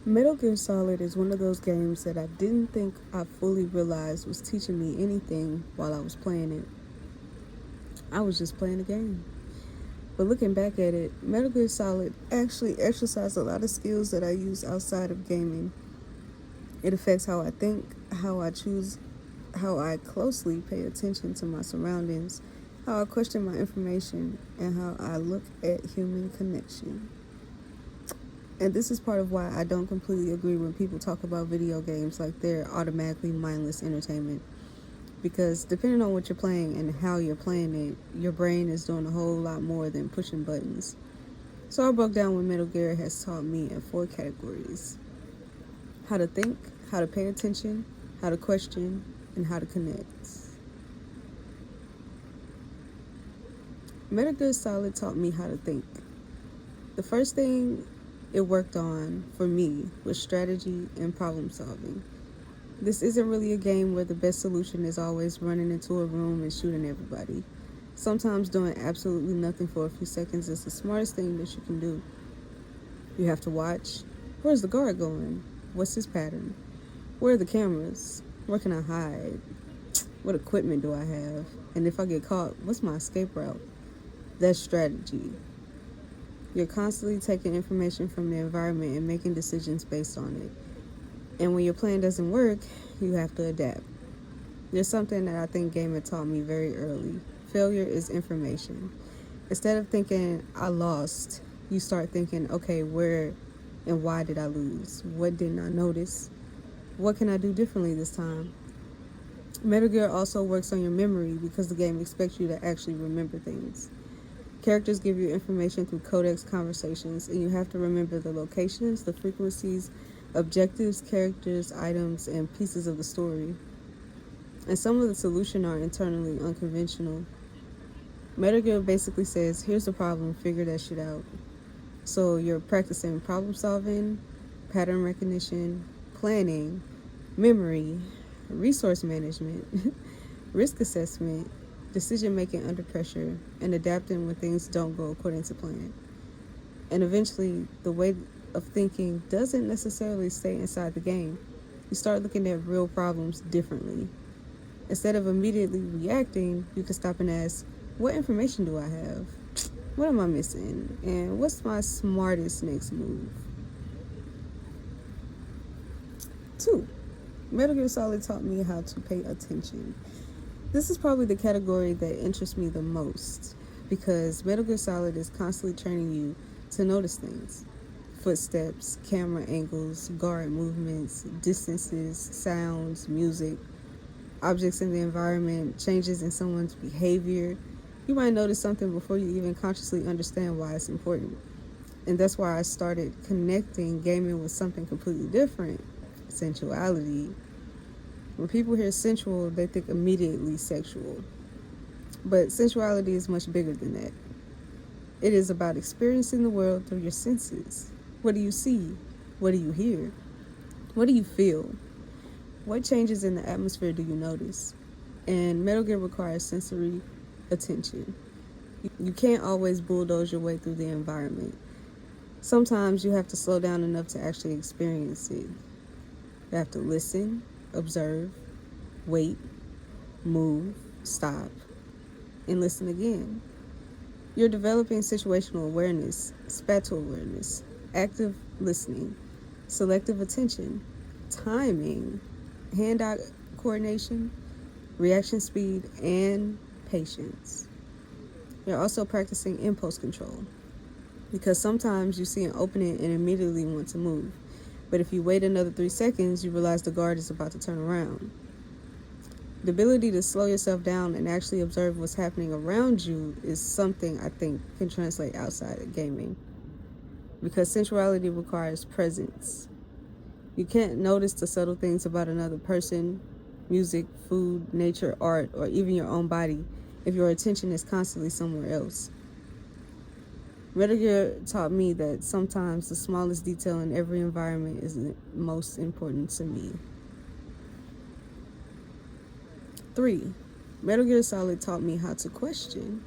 Metal Gear Solid is one of those games that I didn't think I fully realized was teaching me anything while I was playing it. I was just playing the game. But looking back at it, Metal Gear Solid actually exercised a lot of skills that I use outside of gaming. It affects how I think, how I choose, how I closely pay attention to my surroundings, how I question my information, and how I look at human connection. And this is part of why I don't completely agree when people talk about video games like they're automatically mindless entertainment. Because depending on what you're playing and how you're playing it, your brain is doing a whole lot more than pushing buttons. So I broke down what Metal Gear has taught me in four categories: how to think, how to pay attention, how to question, and how to connect. Metal Gear Solid taught me how to think. The first thing it worked on for me was strategy and problem solving. This isn't really a game where the best solution is always running into a room and shooting everybody. Sometimes doing absolutely nothing for a few seconds is the smartest thing that you can do. You have to watch. Where's the guard going? What's his pattern? Where are the cameras? Where can I hide? What equipment do I have? And if I get caught, what's my escape route? That's strategy. You're constantly taking information from the environment and making decisions based on it. And when your plan doesn't work, you have to adapt. There's something that I think gaming taught me very early. Failure is information. Instead of thinking, I lost, you start thinking, okay, where and why did I lose? What didn't I notice? What can I do differently this time? Metal Gear also works on your memory because the game expects you to actually remember things. Characters give you information through codex conversations, and you have to remember the locations, the frequencies, objectives, characters, items, and pieces of the story. And some of the solutions are internally unconventional. Metal Gear basically says, here's the problem, figure that shit out. So you're practicing problem solving, pattern recognition, planning, memory, resource management, risk assessment, decision making under pressure, and adapting when things don't go according to plan. And eventually, the way of thinking doesn't necessarily stay inside the game. You start looking at real problems differently. Instead of immediately reacting, you can stop and ask, what information do I have? What am I missing? And what's my smartest next move? 2. Metal Gear Solid taught me how to pay attention. This is probably the category that interests me the most because Metal Gear Solid is constantly training you to notice things: footsteps, camera angles, guard movements, distances, sounds, music, objects in the environment, changes in someone's behavior. You might notice something before you even consciously understand why it's important. And that's why I started connecting gaming with something completely different: sensuality. When people hear sensual, they think immediately sexual. But sensuality is much bigger than that. It is about experiencing the world through your senses. What do you see? What do you hear? What do you feel? What changes in the atmosphere do you notice? And Metal Gear requires sensory attention. You can't always bulldoze your way through the environment. Sometimes you have to slow down enough to actually experience it. You have to listen, observe, wait, move, stop, and listen again. You're developing situational awareness, spatial awareness, active listening, selective attention, timing, hand-eye coordination, reaction speed, and patience. You're also practicing impulse control because sometimes you see an opening and immediately want to move. But if you wait another 3 seconds, you realize the guard is about to turn around. The ability to slow yourself down and actually observe what's happening around you is something I think can translate outside of gaming. Because sensuality requires presence. You can't notice the subtle things about another person, music, food, nature, art, or even your own body if your attention is constantly somewhere else. Metal Gear taught me that sometimes the smallest detail in every environment is the most important to me. 3. Metal Gear Solid taught me how to question.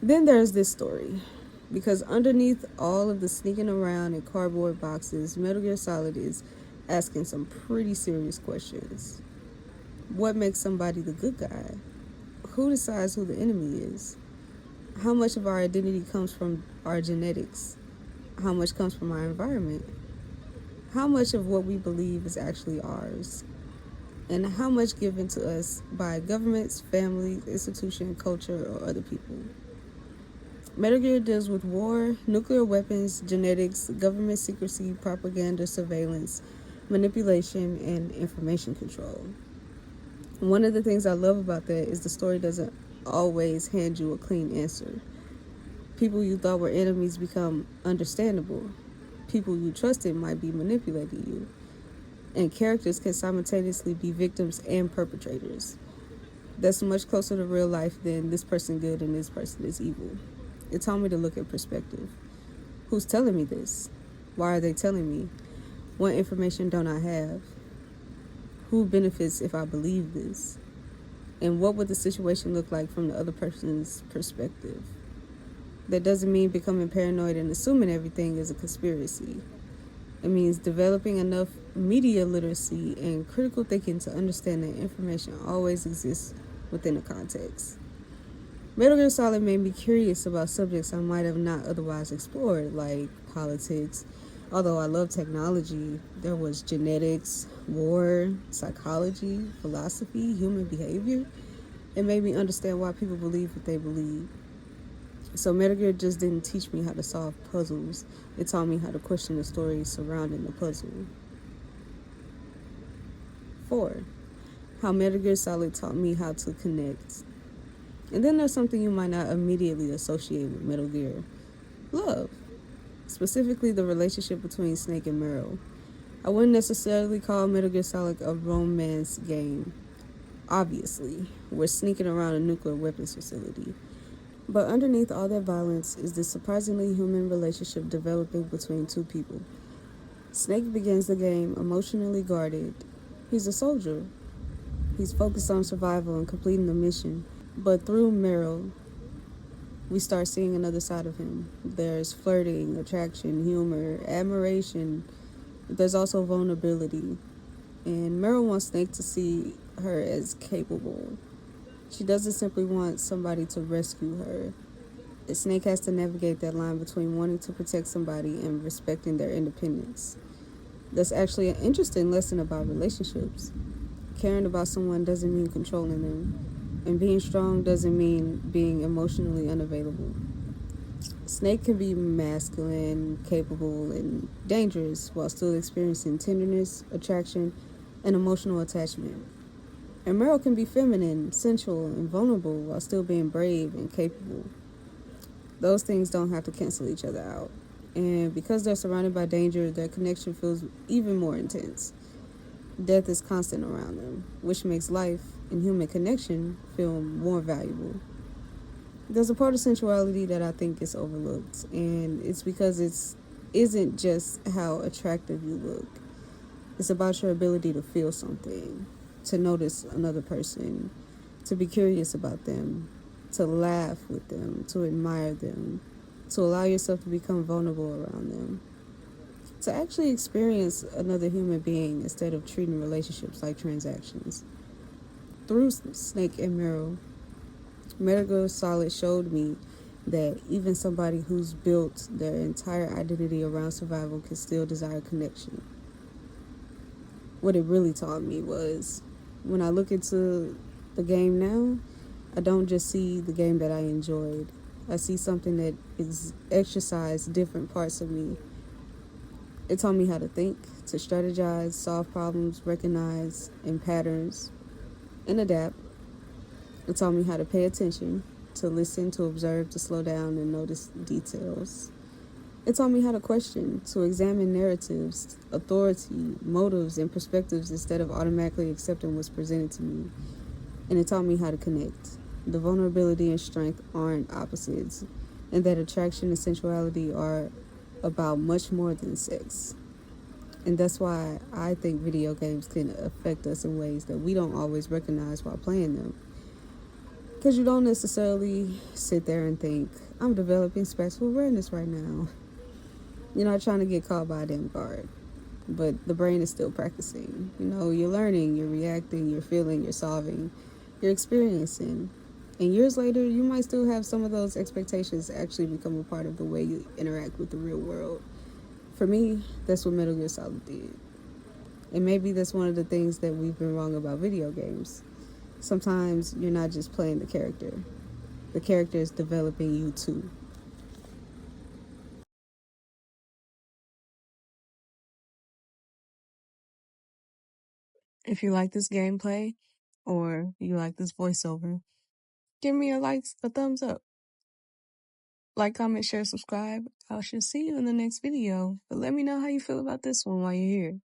Then there's this story. Because underneath all of the sneaking around in cardboard boxes, Metal Gear Solid is asking some pretty serious questions. What makes somebody the good guy? Who decides who the enemy is? How much of our identity comes from our genetics? How much comes from our environment? How much of what we believe is actually ours? And how much given to us by governments, families, institutions, culture, or other people? Metal Gear deals with war, nuclear weapons, genetics, government secrecy, propaganda, surveillance, manipulation, and information control. One of the things I love about that is the story doesn't always hand you a clean answer. People you thought were enemies become understandable. People you trusted might be manipulating you. And characters can simultaneously be victims and perpetrators. That's much closer to real life than this person good and this person is evil. It taught me to look at perspective. Who's telling me this? Why are they telling me? What information don't I have? Who benefits if I believe this? And what would the situation look like from the other person's perspective? That doesn't mean becoming paranoid and assuming everything is a conspiracy. It means developing enough media literacy and critical thinking to understand that information always exists within a context. Metal Gear Solid made me curious about subjects I might have not otherwise explored, like politics. Although I love technology, there was genetics, war, psychology, philosophy, human behavior. It made me understand why people believe what they believe. So Metal Gear just didn't teach me how to solve puzzles. It taught me how to question the story surrounding the puzzle. 4. How Metal Gear Solid taught me how to connect. And then there's something you might not immediately associate with Metal Gear. Love. Specifically the relationship between Snake and Meryl. I wouldn't necessarily call Metal Gear Solid a romance game. Obviously, we're sneaking around a nuclear weapons facility. But underneath all that violence is this surprisingly human relationship developing between two people. Snake begins the game emotionally guarded. He's a soldier. He's focused on survival and completing the mission. But through Meryl, we start seeing another side of him. There's flirting, attraction, humor, admiration. There's also vulnerability. And Meryl wants Snake to see her as capable. She doesn't simply want somebody to rescue her. Snake has to navigate that line between wanting to protect somebody and respecting their independence. That's actually an interesting lesson about relationships. Caring about someone doesn't mean controlling them. And being strong doesn't mean being emotionally unavailable. Snake can be masculine, capable, and dangerous while still experiencing tenderness, attraction, and emotional attachment. And Meryl can be feminine, sensual, and vulnerable while still being brave and capable. Those things don't have to cancel each other out. And because they're surrounded by danger, their connection feels even more intense. Death is constant around them, which makes life and human connection feel more valuable. There's a part of sensuality that I think is overlooked, and it's because it isn't just how attractive you look. It's about your ability to feel something, to notice another person, to be curious about them, to laugh with them, to admire them, to allow yourself to become vulnerable around them, to actually experience another human being instead of treating relationships like transactions. Through Snake and Metal Gear Solid showed me that even somebody who's built their entire identity around survival can still desire connection. What it really taught me was, when I look into the game now, I don't just see the game that I enjoyed. I see something that exercised different parts of me. It taught me how to think, to strategize, solve problems, recognize in patterns, and adapt. It taught me how to pay attention, to listen, to observe, to slow down and notice details. It taught me how to question, to examine narratives, authority, motives, and perspectives instead of automatically accepting what's presented to me. And it taught me how to connect. The vulnerability and strength aren't opposites, and that attraction and sensuality are about much more than sex. And that's why I think video games can affect us in ways that we don't always recognize while playing them. Because you don't necessarily sit there and think, I'm developing spatial awareness right now. You're not trying to get caught by a damn guard. But the brain is still practicing. You're learning, you're reacting, you're feeling, you're solving, you're experiencing. And years later, you might still have some of those expectations actually become a part of the way you interact with the real world. For me, that's what Metal Gear Solid did. And maybe that's one of the things that we've been wrong about video games. Sometimes you're not just playing the character is developing you too. If you like this gameplay or you like this voiceover, give me a thumbs up. Like, comment, share, subscribe. I shall see you in the next video. But let me know how you feel about this one while you're here.